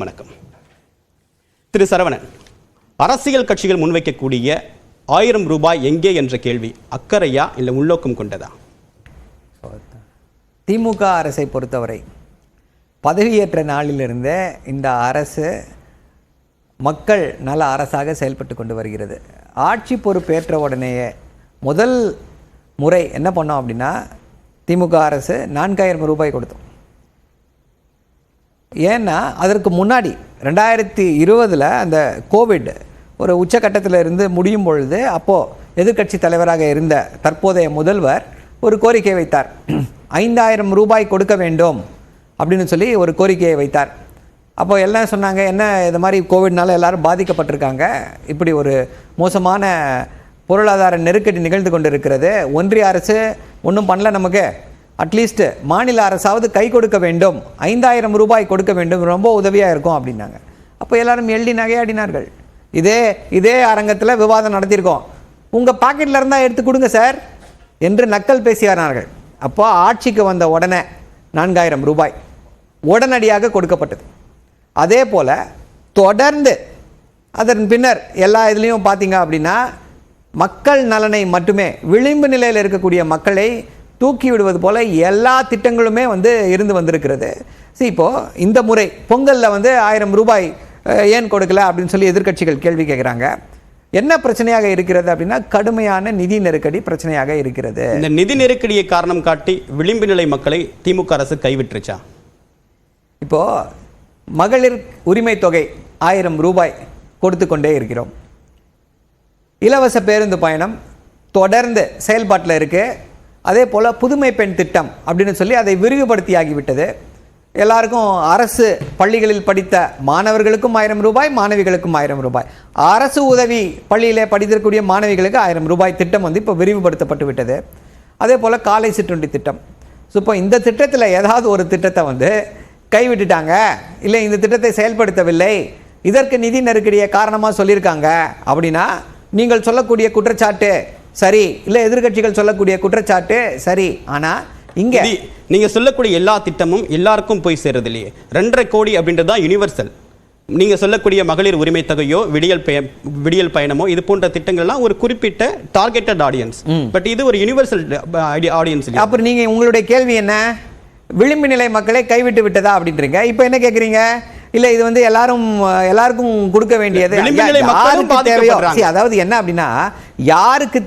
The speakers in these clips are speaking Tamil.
வணக்கம். திரு சரவணன், அரசியல் கட்சிகள் முன்வைக்கக்கூடிய 1000 ரூபாய் எங்கே என்ற கேள்வி அக்கறையா இல்லை உள்நோக்கம் கொண்டதா? திமுக அரசை பொறுத்தவரை பதவியேற்ற நாளிலிருந்தே இந்த அரசு மக்கள் நல அரசாக செயல்பட்டு கொண்டு வருகிறது. ஆட்சி பொறுப்பேற்ற உடனேயே முதல் முறை என்ன பண்ணோம் அப்படின்னா, திமுக அரசு 4000 ரூபாய் கொடுத்தோம். ஏன்னா அதற்கு முன்னாடி 2020 அந்த கோவிட் ஒரு உச்சக்கட்டத்தில் இருந்து முடியும் பொழுது அப்போது எதிர்க்கட்சி தலைவராக இருந்த தற்போதைய முதல்வர் ஒரு கோரிக்கை வைத்தார். 5000 ரூபாய் கொடுக்க வேண்டும் அப்படின்னு சொல்லி ஒரு கோரிக்கையை வைத்தார். அப்போ எல்லாம் சொன்னாங்க, என்ன இது மாதிரி கோவிட்னால எல்லாரும் பாதிக்கப்பட்டிருக்காங்க, இப்படி ஒரு மோசமான பொருளாதார நெருக்கடி நிகழ்ந்து கொண்டு இருக்கிறது, ஒன்றிய அரசு ஒன்றும் பண்ணல, நமக்கு அட்லீஸ்ட் மாநில அரசாவது கை கொடுக்க வேண்டும், 5000 ரூபாய் கொடுக்க வேண்டும், ரொம்ப உதவியாக இருக்கும் அப்படின்னாங்க. அப்போ எல்லாரும் எள்ளி நகையாடினார்கள். இதே அரங்கத்தில் விவாதம் நடத்தியிருக்கோம். உங்கள் பாக்கெட்டில் இருந்தால் எடுத்து கொடுங்க சார் என்று நக்கல் பேசினார்கள். அப்போ ஆட்சிக்கு வந்த உடனே 4000 ரூபாய் உடனடியாக கொடுக்கப்பட்டது. அதே போல் தொடர்ந்து அதன் பின்னர் எல்லா இதுலேயும் பார்த்தீங்க அப்படின்னா மக்கள் நலனை மட்டுமே, விளிம்பு நிலையில் இருக்கக்கூடிய மக்களை தூக்கி விடுவது போல எல்லா திட்டங்களுமே இருந்து வந்திருக்கிறது. இப்போது இந்த முறை பொங்கலில் 1000 ரூபாய் ஏன் கொடுக்கல அப்படின்னு சொல்லி எதிர்க்கட்சிகள் கேள்வி கேட்குறாங்க. என்ன பிரச்சனையாக இருக்கிறது அப்படின்னா, கடுமையான நிதி நெருக்கடி பிரச்சனையாக இருக்கிறது. இந்த நிதி நெருக்கடியை காரணம் காட்டி விளிம்பு நிலை மக்களை திமுக அரசு கைவிட்டுருச்சா? இப்போது மகளிர் உரிமை தொகை 1000 ரூபாய் கொடுத்து கொண்டே இருக்கிறோம். இலவச பேருந்து பயணம் தொடர்ந்து செயல்பாட்டில் இருக்குது. அதே போல் புதுமை பெண் திட்டம் அப்படின்னு சொல்லி அதை விரிவுபடுத்தியாகிவிட்டது. எல்லாருக்கும் அரசு பள்ளிகளில் படித்த மாணவர்களுக்கும் 1000 ரூபாய், மாணவிகளுக்கும் 1000 ரூபாய், அரசு உதவி பள்ளியில் படித்திருக்கக்கூடிய மாணவிகளுக்கு 1000 ரூபாய் திட்டம் இப்போ விரிவுபடுத்தப்பட்டு விட்டது. அதே போல் காலை சிற்றுண்டி திட்டம். இப்போ இந்த திட்டத்தில் ஏதாவது ஒரு திட்டத்தை கைவிட்டுட்டாங்க, இல்லை இந்த திட்டத்தை செயல்படுத்தவில்லை, இதற்கு நிதி நெருக்கடியை காரணமாக சொல்லியிருக்காங்க அப்படின்னா நீங்கள் சொல்லக்கூடிய குற்றச்சாட்டு சரி, இல்லை எதிர்க்கட்சிகள் சொல்லக்கூடிய குற்றச்சாட்டு சரி. ஆனால் இங்கே நீங்கள் சொல்லக்கூடிய எல்லா திட்டமும் எல்லாருக்கும் போய் சேருது இல்லையே. 2.5 கோடி அப்படின்றது தான் யூனிவர்சல். நீங்கள் சொல்லக்கூடிய மகளிர் உரிமை தொகையோ விடியல் பயணமோ இது போன்ற திட்டங்கள்லாம் ஒரு குறிப்பிட்ட டார்கெட்டட் ஆடியன்ஸ். பட் இது ஒரு யூனிவர்சல் ஆடியன்ஸ். அப்புறம் நீங்கள் உங்களுடைய கேள்வி என்ன, விளிம்பு நிலை மக்களை கைவிட்டு விட்டதா அப்படின்றீங்க. இப்போ என்ன கேட்குறீங்க, இல்லை இது எல்லாருக்கும் கொடுக்க வேண்டியது தேவையோ. அதாவது என்ன அப்படின்னா, யாருக்கு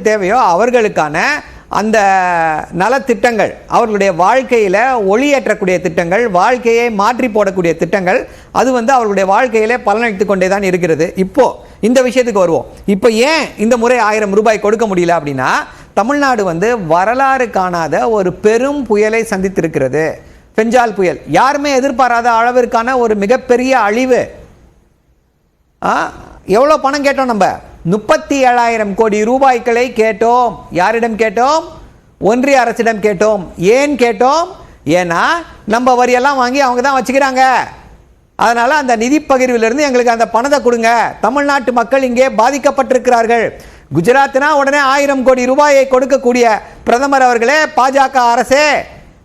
தேவையோ அவர்களுக்கான அந்த நலத்திட்டங்கள், அவர்களுடைய வாழ்க்கையில் ஒளியேற்றக்கூடிய திட்டங்கள், வாழ்க்கையை மாற்றி போடக்கூடிய திட்டங்கள், அது அவர்களுடைய வாழ்க்கையிலே பலனளித்து கொண்டே தான் இருக்கிறது. இப்போ இந்த விஷயத்துக்கு வருவோம். இப்போ ஏன் இந்த முறை 1000 ரூபாய் கொடுக்க முடியல அப்படின்னா, தமிழ்நாடு வரலாறு காணாத ஒரு பெரும் புயலை சந்தித்திருக்கிறது. பெஞ்சால் புயல் யாருமே எதிர்பாராத அளவிற்கான ஒரு மிகப்பெரிய அழிவு. எவ்வளோ பணம் கேட்டோம், நம்ம 37,000 கோடி ரூபாய்களை கேட்டோம். யாரிடம் கேட்டோம்? ஒன்றிய அரசிடம் கேட்டோம். ஏன் கேட்டோம்? ஏன்னா நம்ம வரியெல்லாம் வாங்கி அவங்க தான் வச்சுக்கிறாங்க. அதனால அந்த நிதி பகிர்விலிருந்து எங்களுக்கு அந்த பணத்தை கொடுங்க. தமிழ்நாட்டு மக்கள் இங்கே பாதிக்கப்பட்டிருக்கிறார்கள். குஜராத்னா உடனே 1000 கோடி ரூபாயை கொடுக்கக்கூடிய பிரதமர் அவர்களே, பாஜக அரசே,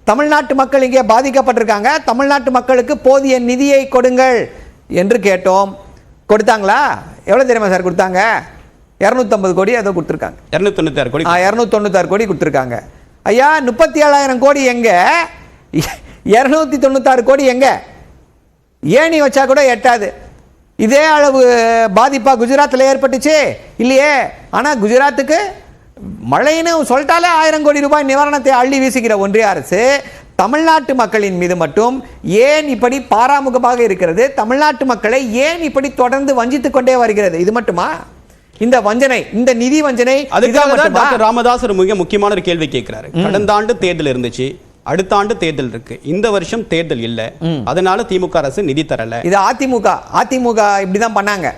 தமிழ்நாட்டு மக்கள் இங்கே பாதிக்கப்பட்டிருக்காங்க, தமிழ்நாட்டு மக்களுக்கு போதிய நிதியை கொடுங்கள் என்று கேட்டோம். கொடுத்தாங்களா? எவ்வளோ தெரியுமா சார் கொடுத்தாங்க? 250 கோடி ஏதோ கொடுத்துருக்காங்க. 296 கோடி கொடுத்துருக்காங்க. ஐயா, 37,000 கோடி எங்க? 296 கோடி எங்க? ஏணி வச்சா கூட எட்டாது. இதே அளவு பாதிப்பா குஜராத்தில் ஏற்பட்டுச்சு இல்லையே. ஆனால் குஜராத்துக்கு மழைன்னு சொல்லிட்டாலே 1000 கோடி ரூபாய் நிவாரணத்தை அள்ளி வீசுகிற ஒன்றிய அரசு தமிழ்நாட்டு மக்களின் மீது மட்டும் ஏன் இப்படி பாராமுகமாக இருக்கிறது? தமிழ்நாட்டு மக்களை ஏன் இப்படி தொடர்ந்து வஞ்சித்துக் கொண்டே வருகிறது? இது மட்டுமா இந்த வஞ்சனை, இந்த நிதி வஞ்சனை? டாக்டர் ராமதாஸ் ஒரு மிக முக்கியமான ஒரு கேள்வி கேட்கிறாரு. கடந்த ஆண்டு தேர்தல் இருந்துச்சு, அடுத்த ஆண்டு தேர்தல் இருக்கு, இந்த வருஷம் தேர்தல் இல்ல, அதனால திமுக அரசு நிதி தரல. இது அதிமுக இப்படிதான் பண்ணாங்க.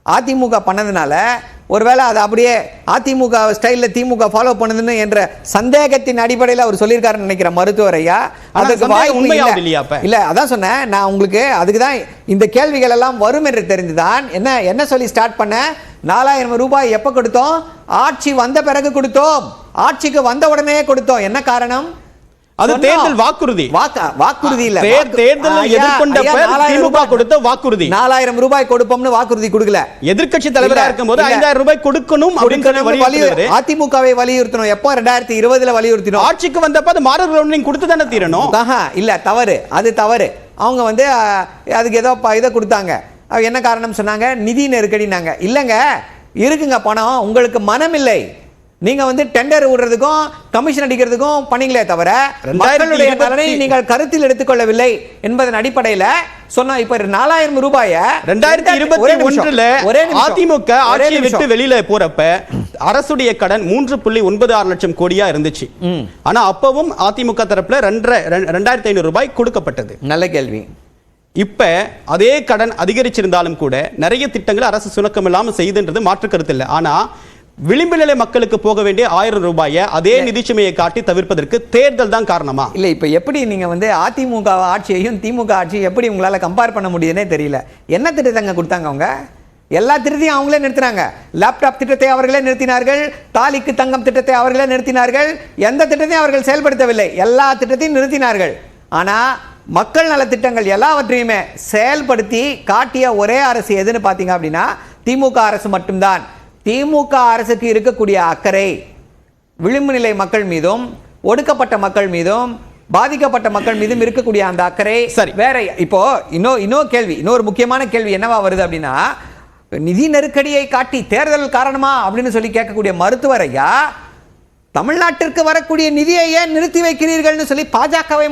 அதிமுக பண்ணதுனால ஒருவேளை அது அப்படியே அதிமுக ஸ்டைலில் திமுக ஃபாலோ பண்ணுதுன்னு என்ற சந்தேகத்தின் அடிப்படையில் அவர் சொல்லியிருக்காருன்னு நினைக்கிற மருத்துவர் ஐயா. அதுக்கு வாய்ப்பு இல்லை. அதான் சொன்னேன் நான் உங்களுக்கு, அதுக்கு தான் இந்த கேள்விகள் எல்லாம் வரும் என்று தெரிந்துதான் என்ன சொல்லி ஸ்டார்ட் பண்ண. 4000 ரூபாய் எப்போ கொடுத்தோம்? ஆட்சி வந்த பிறகு கொடுத்தோம். ஆட்சிக்கு வந்த உடனே கொடுத்தோம். என்ன காரணம்? அது தேர்தல் வாக்குறுதி. வாக்குறுதி இல்ல, தேர்தல் எதிர்கொண்டப்ப திமுக கொடுத்த வாக்குறுதி. 4000 ரூபாய் கொடுப்போம்னு வாக்குறுதி கொடுக்கல. எதிர்க்கட்சி தலைவரா இருக்கும்போது 5000 ரூபாய் கொடுக்கணும் அப்படின்னு அதிமுகவை வலியுறுத்தணும். எப்போ 2020 வலியுறுத்தினோம். ஆட்சிக்கு வந்தப்ப அது மாறர் நீங்க கொடுத்து தானே தீரணும். இல்ல, தவறு, அது தவறு. அவங்க அதுக்கு ஏதோ இதை கொடுத்தாங்க. என்ன காரணம் சொன்னாங்க? நிதி நெருக்கடினாங்க. இல்லங்க, இருக்குங்க பணம், உங்களுக்கு மனம் இல்லை. நீங்க டெண்டர் விடுறதுக்கும் கமிஷன் அடிக்கிறதுக்கும் பண்ணீங்களே தவிர மக்களுடைய நலனை நீங்கள் கருத்தில் எடுத்துக்கொள்ளவில்லை என்பதன் அடிப்படையில் சொன்ன. இப்ப 4000 ரூபாயை 2021 அதிமுக ஆட்சியை விட்டு வெளியில போறப்ப அரசுடைய கடன் 3.96 லட்சம் கோடியா இருந்துச்சு. ஆனா அப்பவும் அதிமுக தரப்புல 2500 ரூபாய் கொடுக்கப்பட்டது. நல்ல கேள்வி. இப்ப அதே கடன் அதிகரிச்சிருந்தாலும் கூட நிறைய திட்டங்கள் அரசு சுணக்கம் இல்லாம செய்துன்றது மாற்று கருத்து இல்லை. ஆனா விளிம்பு நிலை மக்களுக்கு போக வேண்டிய 1000 ரூபாயை அதே நிதிச்சுமையை காட்டி தவிர்ப்பதற்கு தேர்தல் தான் காரணமா? இல்ல, இப்ப எப்படி நீங்க அதிமுக ஆட்சியையும் திமுக ஆட்சியும் எப்படி உங்களால கம்பேர் பண்ண முடியுதுன்னே தெரியல. என்ன திட்டத்தை கொடுத்தாங்க அவங்க? எல்லா திட்டத்தையும் அவங்களே நிறுத்தினாங்க. லேப்டாப் திட்டத்தை அவர்களே நிறுத்தினார்கள். தாலிக்கு தங்கம் திட்டத்தை அவர்களே நிறுத்தினார்கள். எந்த திட்டத்தையும் அவர்கள் செயல்படுத்தவில்லை. எல்லா திட்டத்தையும் நிறுத்தினார்கள். ஆனா மக்கள் நல திட்டங்கள் எல்லாவற்றையுமே செயல்படுத்தி காட்டிய ஒரே அரசு எதுன்னு பாத்தீங்க அப்படின்னா திமுக அரசு மட்டும்தான். திமுக அரசுக்கு இருக்கக்கூடிய அக்கறை விளிம்பு நிலை மக்கள் மீதும் ஒடுக்கப்பட்ட மக்கள் மீதும் பாதிக்கப்பட்ட மக்கள் மீதும் இருக்கக்கூடிய அந்த அக்கறை வேற. இப்போ இன்னொரு முக்கியமான கேள்வி என்னவா வருது அப்படின்னா, நிதி நெருக்கடியை காட்டி தேர்தல் காரணமா அப்படின்னு சொல்லி கேட்கக்கூடிய மருத்துவர் ஐயா, தமிழ்நாட்டிற்கு வரக்கூடிய நிதியை ஏன் நிறுத்தி வைக்கிறீர்கள் சொல்லி பாஜகவை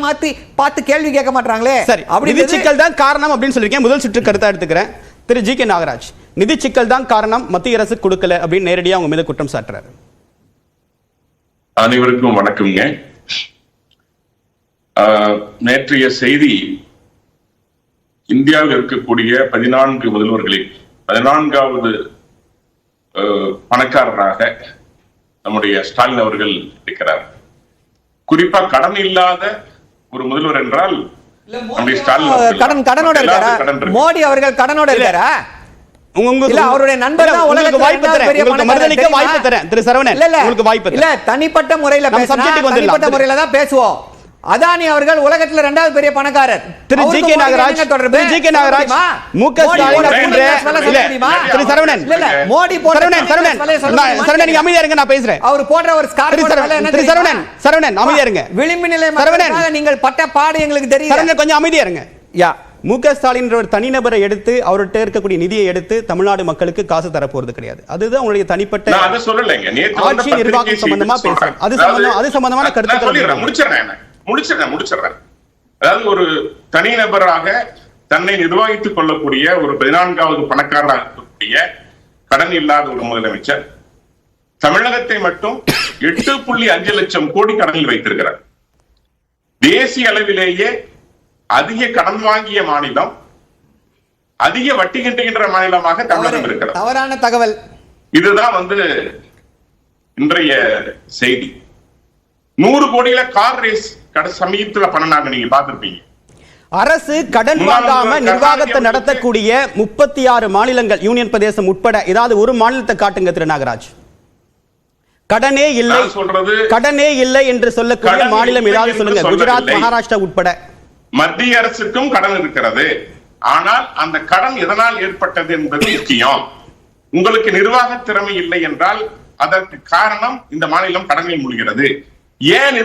பார்த்து கேள்வி கேட்க மாட்டாங்களே. சரி, அப்படி சிக்கல் தான் காரணம் அப்படின்னு சொல்லிருக்கேன். முதல் சுற்று கருத்தா எடுத்துக்கிறேன். திரு ஜி.கே. நாகராஜ், நிதி சிக்கல் தான் காரணம், மத்திய அரசு கொடுக்கல அப்படின்னு நேரடியாக அவங்க மீது குற்றம் சாட்டுறாரு. அனைவருக்கும் வணக்கம்ங்க. நேற்றைய செய்தி இந்தியாவில் இருக்கக்கூடிய 14 முதல்வர்களில் 14வது பணக்காரராக நம்முடைய ஸ்டாலின் அவர்கள் இருக்கிறார். குறிப்பா கடன் இல்லாத ஒரு முதல்வர் என்றால் கடனோட இருக்காரா? மோடி அவர்கள் கடனோட இருக்காரா? அவருடைய நண்பர் தான் உலகத்துல தனிப்பட்ட முறையில தான் பேசுவோம். அதானி அவர்கள் உலகத்துல 2வது பெரிய பணக்காரர். திரு ஜி.கே. நாகராஜ், மோடி நீங்க அமைதியா இருங்க, நான் பேசுறேன். அவர் போன்ற ஒரு சரவணன் அமைதியா இருங்க. விளிம்பு நிலை மக்களுக்காக நீங்கள் பட்ட பாடு எங்களுக்கு தெரியும். கொஞ்சம் அமைதியா இருங்க. மு.க. ஸ்டாலின் ஒரு தனிநபரை எடுத்து அவர்கிட்ட இருக்கக்கூடிய நிதியை எடுத்து தமிழ்நாடு மக்களுக்கு காசு தர போறது கிடையாது. அதுதான் உங்களுடைய தனிப்பட்ட ஆட்சி நிர்வாகம் சம்பந்தமா பேசுறேன். அது சம்பந்தமான கருத்துக்கள் முடிச்சிடறேன். அதாவது ஒரு தனிநபராக தன்னை நிர்வகித்துக் கொள்ளக்கூடிய ஒரு 14வது பணக்காரராக இருக்கக்கூடிய கடன் இல்லாத ஒரு முதலமைச்சர் தமிழகத்தை மட்டும் 8.5 லட்சம் கோடி கடனில் வைத்திருக்கிறார். தேசிய அளவிலேயே அதிக கடன் வாங்கிய மாநிலம், அதிக வட்டி கட்டுகின்ற மாநிலமாக தமிழகம் இருக்கிறது. தவறான தகவல். இதுதான் இன்றைய செய்தி. 100 கோடியில கார் ரேஸ் சமீபத்தில் பண்ணாங்க, நீங்க பார்த்திருப்பீங்க. அரசு கடன் வாங்காம நிர்வாகத்தை நடத்தக்கூடிய 36 மாநிலங்கள், யூனியன் பிரதேசம் உட்பட ஏதாவது ஒரு மாநிலத்தை காட்டுங்க திரு நாகராஜ். கடனே இல்லை என்று சொல்லக்கூடிய மாநிலம் ஏதாவது சொல்லுங்க. குஜராத், மகாராஷ்டிரா உட்பட. மத்திய அரசுக்கும் கடன் இருக்கிறது. ஆனால் அந்த கடன் எதனால் ஏற்பட்டது என்பது முக்கியம். உங்களுக்கு நிர்வாக திறமை இல்லை என்றால் அதற்கு காரணம் இந்த மாநிலம் கடனில் மூழ்கிறது. ஏன்